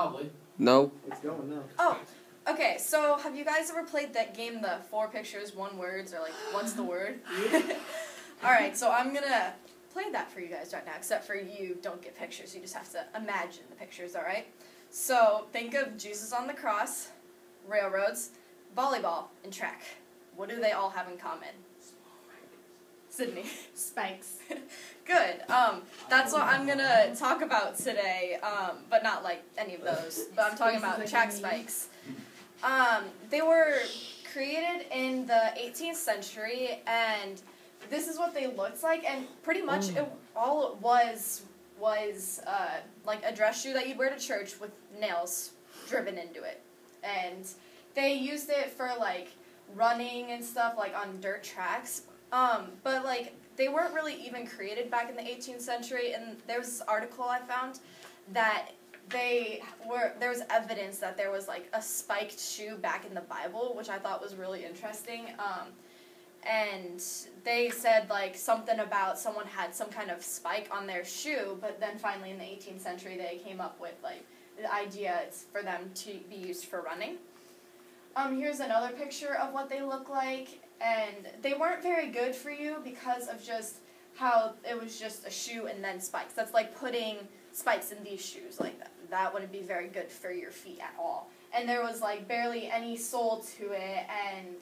Probably. No. It's going now. Oh, okay. So have you guys ever played that game, the 4 pictures, 1 words, or like, what's the word? All right, so I'm going to play that for you guys right now, except for you don't get pictures. You just have to imagine the pictures, all right? So think of Jesus on the cross, railroads, volleyball, and track. What do they all have in common? Sydney. Spikes. Good. That's what I'm going to talk about today, but not like any of those. But I'm talking about track spikes. They were created in the 18th century, and this is what they looked like, and pretty much all it was like a dress shoe that you'd wear to church with nails driven into it. And they used it for like running and stuff, like on dirt tracks. But like they weren't really even created back in the 18th century, and there was this article I found that there was evidence that there was like a spiked shoe back in the Bible, which I thought was really interesting. And they said like something about someone had some kind of spike on their shoe, but then finally in the 18th century they came up with like the idea it's for them to be used for running. Here's another picture of what they look like, and they weren't very good for you because of just how it was just a shoe and then spikes. That's like putting spikes in these shoes like that. That wouldn't be very good for your feet at all. And there was like barely any sole to it, and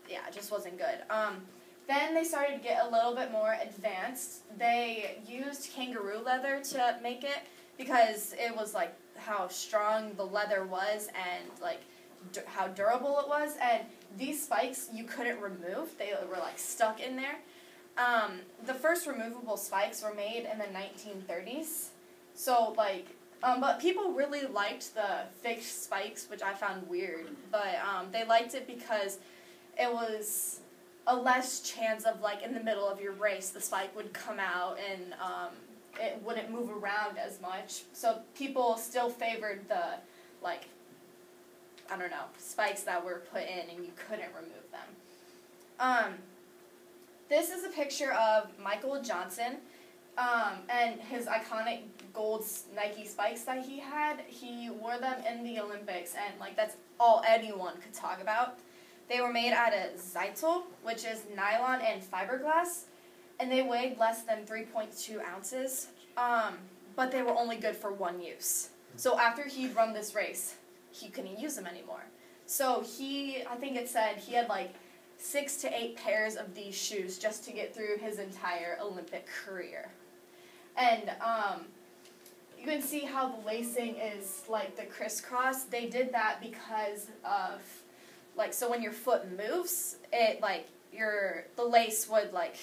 yeah, it just wasn't good. Then they started to get a little bit more advanced. They used kangaroo leather to make it because it was like how strong the leather was and like how durable it was. And these spikes you couldn't remove. They were like stuck in there. The first removable spikes were made in the 1930s. So like, but people really liked the fixed spikes, which I found weird. But they liked it because it was a less chance of, like, in the middle of your race, the spike would come out and it wouldn't move around as much. So people still favored the, like, I don't know, spikes that were put in and you couldn't remove them. This is a picture of Michael Johnson and his iconic gold Nike spikes that he had. He wore them in the Olympics, and, like, that's all anyone could talk about. They were made out of Zytel, which is nylon and fiberglass, and they weighed less than 3.2 ounces, but they were only good for 1 use. So after he'd run this race, he couldn't use them anymore. So I think it said he had like 6 to 8 pairs of these shoes just to get through his entire Olympic career. And you can see how the lacing is like the crisscross. They did that because of like, so when your foot moves, it, like, the lace would, like,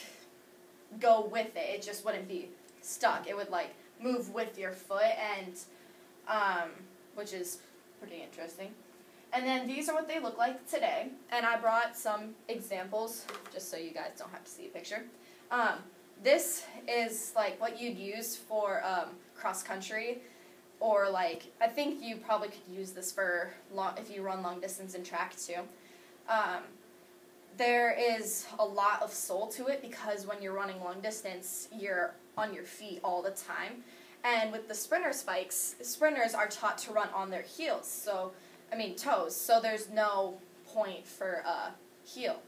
go with it. It just wouldn't be stuck. It would, like, move with your foot, and, which is pretty interesting. And then these are what they look like today, and I brought some examples, just so you guys don't have to see a picture. This is, like, what you'd use for cross-country, or, like, I think you probably could use this for if you run long distance and track, too. There is a lot of sole to it because when you're running long distance, you're on your feet all the time. And with the sprinter spikes, sprinters are taught to run on their heels, toes, so there's no point for a heel.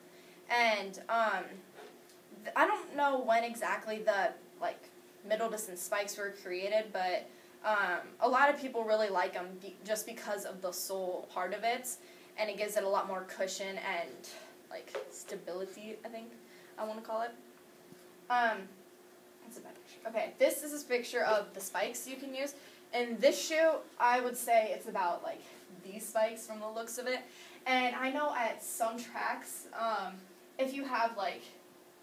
And I don't know when exactly the, like, middle distance spikes were created, but a lot of people really like them just because of the sole part of it, and it gives it a lot more cushion and, like, stability, I think I want to call it. That's a bad picture. Okay, this is a picture of the spikes you can use. And this shoe, I would say it's about, like, these spikes from the looks of it. And I know at some tracks, if you have, like,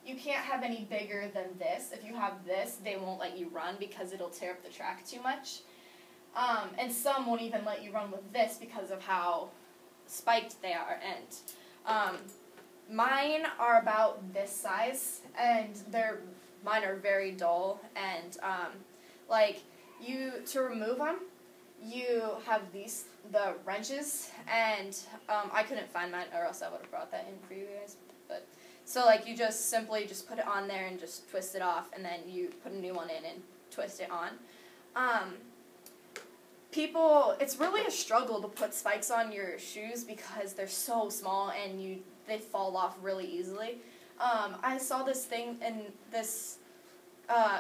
you can't have any bigger than this. If you have this, they won't let you run because it'll tear up the track too much. And some won't even let you run with this because of how spiked they are. And mine are about this size, and mine are very dull. And to remove them, you have the wrenches, and I couldn't find mine, or else I would have brought that in for you guys. But so, like, you just simply just put it on there and just twist it off, and then you put a new one in and twist it on. it's really a struggle to put spikes on your shoes because they're so small and they fall off really easily. I saw this thing, and this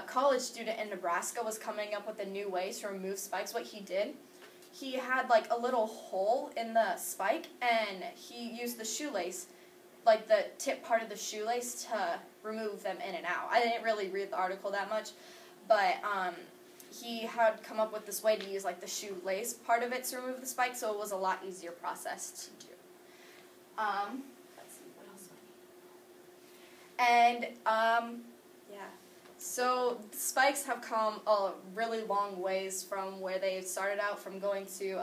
college student in Nebraska was coming up with a new way to remove spikes. What he did, he had like a little hole in the spike, and he used the shoelace, like the tip part of the shoelace, to remove them in and out. I didn't really read the article that much, but he had come up with this way to use like the shoelace part of it to remove the spike, so it was a lot easier process to do. Let's see, what else do I need? And yeah, so spikes have come a really long ways from where they started out, from going to